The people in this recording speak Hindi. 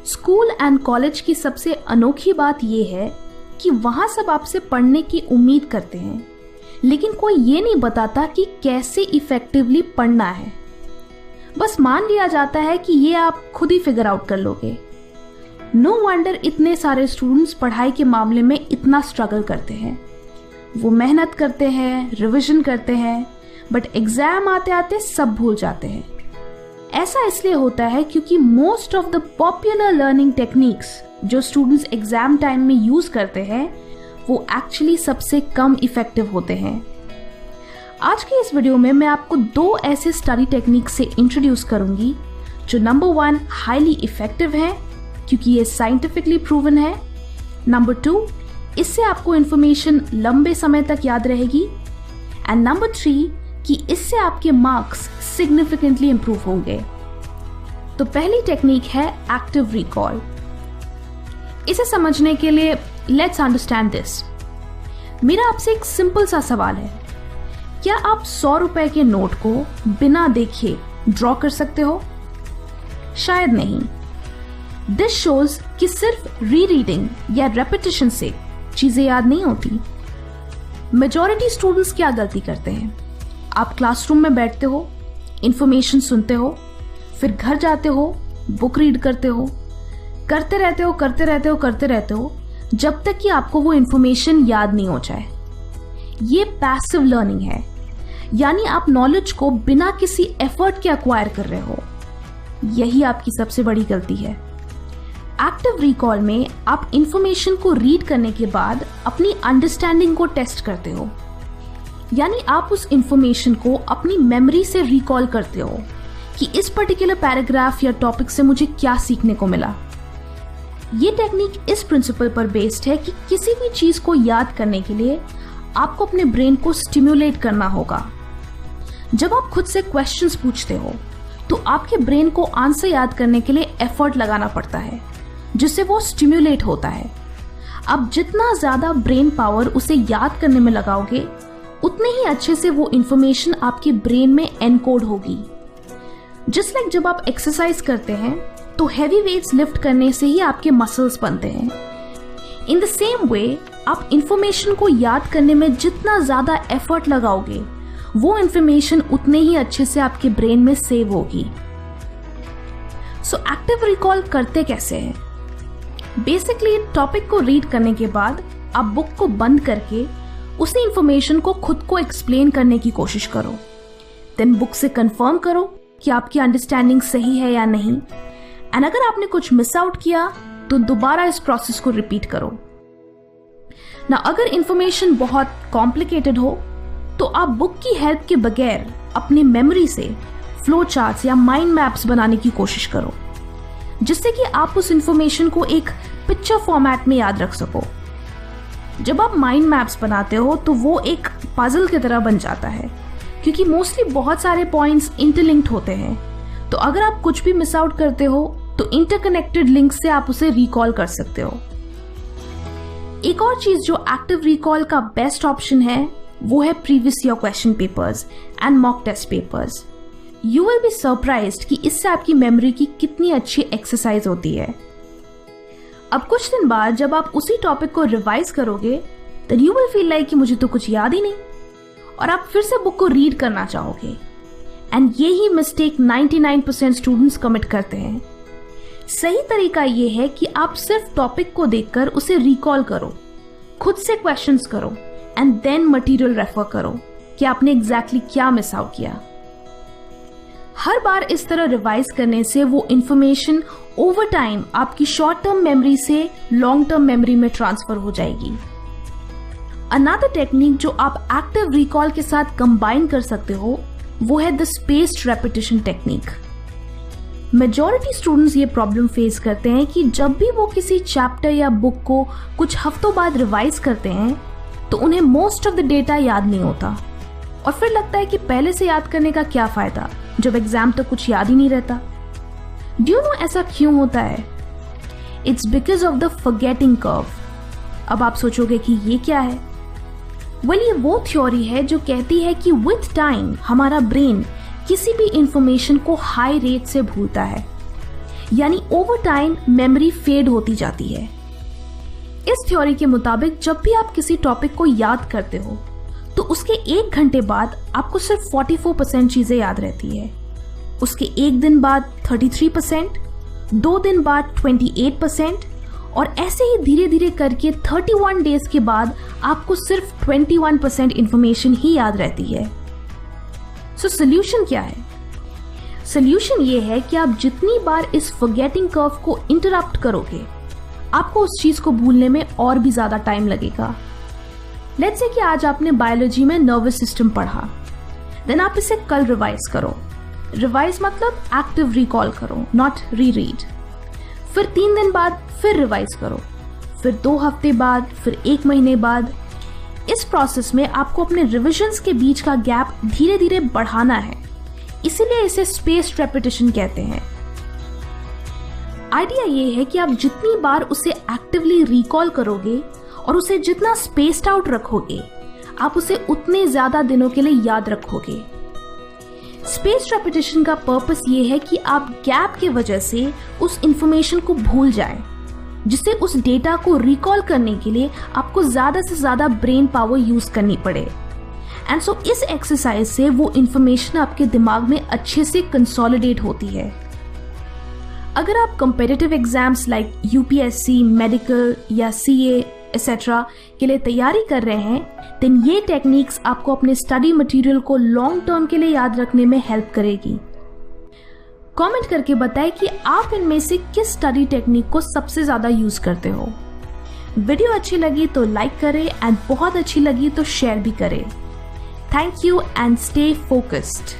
स्कूल एंड कॉलेज की सबसे अनोखी बात यह है कि वहां सब आपसे पढ़ने की उम्मीद करते हैं, लेकिन कोई ये नहीं बताता कि कैसे इफेक्टिवली पढ़ना है। बस मान लिया जाता है कि ये आप खुद ही फिगर आउट कर लोगे। नो वंडर इतने सारे स्टूडेंट्स पढ़ाई के मामले में इतना स्ट्रगल करते हैं। वो मेहनत करते हैं, रिवीजन करते हैं, बट एग्जाम आते आते सब भूल जाते हैं। ऐसा इसलिए होता है क्योंकि most of the popular learning techniques जो स्टूडेंट्स एग्जाम टाइम में यूज करते हैं वो एक्चुअली सबसे कम इफेक्टिव होते हैं। आज के इस वीडियो में मैं आपको 2 ऐसे स्टडी टेक्निक्स से इंट्रोड्यूस करूंगी जो नंबर 1 हाईली इफेक्टिव है क्योंकि ये साइंटिफिकली प्रूवन है, नंबर 2 इससे आपको इंफॉर्मेशन लंबे समय तक याद रहेगी, एंड नंबर 3 कि इससे आपके मार्क्स सिग्निफिकेंटली इंप्रूव होंगे। तो पहली टेक्निक है एक्टिव रिकॉल। इसे समझने के लिए लेट्स अंडरस्टैंड दिस। मेरा आपसे एक सिंपल सा सवाल है, क्या आप 100 रुपए के नोट को बिना देखे ड्रॉ कर सकते हो? शायद नहीं। दिस शोज कि सिर्फ रीरीडिंग या रेपिटेशन से चीजें याद नहीं होती। मेजॉरिटी स्टूडेंट्स क्या गलती करते हैं? आप क्लासरूम में बैठते हो, इंफॉर्मेशन सुनते हो, फिर घर जाते हो, बुक रीड करते हो, करते रहते हो जब तक कि आपको वो इंफॉर्मेशन याद नहीं हो जाए। ये पैसिव लर्निंग है, यानी आप नॉलेज को बिना किसी एफर्ट के एक्वायर कर रहे हो। यही आपकी सबसे बड़ी गलती है। एक्टिव रिकॉल में आप इंफॉर्मेशन को रीड करने के बाद अपनी अंडरस्टैंडिंग को टेस्ट करते हो, यानी आप उस इंफॉर्मेशन को अपनी मेमोरी से रिकॉल करते हो कि इस पर्टिकुलर पैराग्राफ या टॉपिक से मुझे क्या सीखने को मिला। ये टेक्निक इस प्रिंसिपल पर बेस्ड है कि किसी भी चीज को याद करने के लिए आपको अपने ब्रेन को स्टिम्युलेट करना होगा। जब आप खुद से क्वेश्चंस पूछते हो तो आपके ब्रेन को आंसर याद करने के लिए एफर्ट लगाना पड़ता है, जिससे वो स्टिम्युलेट होता है। अब जितना ज्यादा ब्रेन पावर उसे याद करने में लगाओगे, उतने ही अच्छे से वो इंफॉर्मेशन आपके ब्रेन में एनकोड होगी। जस्ट लाइक जब आप एक्सरसाइज करते हैं तो हैवी वेट्स लिफ्ट करने से ही आपके मसल्स बनते हैं। इन द सेम वे आप इंफॉर्मेशन को याद करने में जितना ज्यादा एफर्ट लगाओगे, वो इंफॉर्मेशन उतने ही अच्छे से आपके ब्रेन में सेव होगी। सो एक्टिव रिकॉल करते कैसे हैं? बेसिकली टॉपिक को रीड करने के बाद आप बुक को बंद करके उसी इंफॉर्मेशन को खुद को एक्सप्लेन करने की कोशिश करो। देन बुक से कंफर्म करो कि आपकी अंडरस्टैंडिंग सही है या नहीं, एंड अगर आपने कुछ मिस आउट किया तो दोबारा इस प्रोसेस को रिपीट करो ना। अगर इंफॉर्मेशन बहुत कॉम्प्लिकेटेड हो तो आप बुक की हेल्प के बगैर अपनी मेमोरी से फ्लो चार्ट्स या माइंड मैप्स बनाने की कोशिश करो, जिससे कि आप उस इंफॉर्मेशन को एक पिक्चर फॉर्मेट में याद रख सको। जब आप माइंड मैप्स बनाते हो तो वो एक पजल की तरह बन जाता है, क्योंकि मोस्टली बहुत सारे पॉइंट्स इंटरलिंक्ड होते हैं। तो अगर आप कुछ भी मिस आउट करते हो तो इंटरकनेक्टेड लिंक से आप उसे रिकॉल कर सकते हो। एक और चीज जो एक्टिव रिकॉल का बेस्ट ऑप्शन है वो है previous year question papers and mock test papers. You will be surprised कि इससे आपकी मेमोरी की कितनी अच्छी एक्सरसाइज होती है। अब कुछ दिन बाद जब आप उसी टॉपिक को रिवाइज करोगे तो यू विल फील लाइक कि मुझे तो कुछ याद ही नहीं, और आप फिर से बुक को रीड करना चाहोगे। एंड ये ही मिस्टेक 99% स्टूडेंट्स कमिट करते हैं। सही तरीका ये है कि आप सिर्फ टॉपिक को देखकर उसे रिकॉल करो, खुद से क्वेश्चंस करो, एंड देन मटेरियल रेफर करो कि आपने एग्जैक्टली क्या मिस आउट किया। हर बार इस तरह रिवाइज करने से वो इंफॉर्मेशन ओवर टाइम आपकी शॉर्ट टर्म मेमोरी से लॉन्ग टर्म मेमोरी में ट्रांसफर हो जाएगी। अनदर टेक्निक जो आप एक्टिव रिकॉल के साथ कंबाइन कर सकते हो वो है the spaced repetition technique. Majority students ये प्रॉब्लम फेस करते हैं कि जब भी वो किसी चैप्टर या बुक को कुछ हफ्तों बाद रिवाइज करते हैं तो उन्हें मोस्ट ऑफ द डेटा याद नहीं होता, और फिर लगता है कि पहले से याद करने का क्या फायदा जब एग्जाम तो कुछ याद ही नहीं रहता। डू यू नो ऐसा क्यों होता है? It's because of the forgetting curve. अब आप सोचोगे कि ये क्या है? वेल, ये वो थ्योरी है जो कहती है कि विथ टाइम हमारा ब्रेन किसी भी इंफॉर्मेशन को हाई रेट से भूलता है। यानी ओवर टाइम मेमोरी फेड होती जाती है। इस थ्योरी के मुताबिक जब भी आप किसी टॉपिक को याद करते हो तो उसके 1 घंटे बाद आपको सिर्फ 44% चीजें याद रहती है, उसके 1 दिन बाद 33%, 2 दिन बाद 28% और ऐसे ही धीरे धीरे करके 31 डेज के बाद आपको सिर्फ 21% इंफॉर्मेशन ही याद रहती है। सो सोल्यूशन क्या है? सोल्यूशन ये है कि आप जितनी बार इस फॉरगेटिंग कर्व को इंटरप्ट करोगे, आपको उस चीज को भूलने में और भी ज्यादा टाइम लगेगा। लेट्स से कि आज आपने बायोलॉजी में नर्वस सिस्टम पढ़ा, देन आप इसे कल रिवाइज करो। रिवाइज मतलब एक्टिव रिकॉल करो, नॉट रीरीड। फिर 3 दिन बाद फिर रिवाइज करो, फिर 2 हफ्ते बाद, फिर 1 महीने बाद। इस प्रोसेस में आपको अपने रिविजन्स के बीच का गैप धीरे धीरे बढ़ाना है, इसीलिए इसे स्पेस्ड रेपिटेशन कहते हैं। आइडिया ये है कि आप जितनी बार उसे एक्टिवली रिकॉल करोगे और उसे जितना स्पेस्ड आउट रखोगे, आप उसे उतने ज्यादा दिनों के लिए याद रखोगे। स्पेस्ड रेपिटेशन का पर्पस ये है कि आप गैप के वजह से उस इंफॉर्मेशन को भूल जाएं, जिससे उस डेटा को रिकॉल करने के लिए आपको ज्यादा से ज्यादा ब्रेन पावर यूज करनी पड़े। एंड सो इस एक्सरसाइज से वो इंफॉर्मेशन आपके दिमाग में अच्छे से कंसोलिडेट होती है। अगर आप competitive exams like UPSC, medical या सीए एक्सेट्रा के लिए तैयारी कर रहे हैं, देन ये टेक्निक्स आपको अपने स्टडी मटेरियल को लॉन्ग टर्म के लिए याद रखने में हेल्प करेगी। कमेंट करके बताएं कि आप इनमें से किस स्टडी टेक्निक को सबसे ज्यादा यूज करते हो। वीडियो अच्छी लगी तो लाइक करें एंड बहुत अच्छी लगी तो शेयर भी करें। Thank you and stay focused.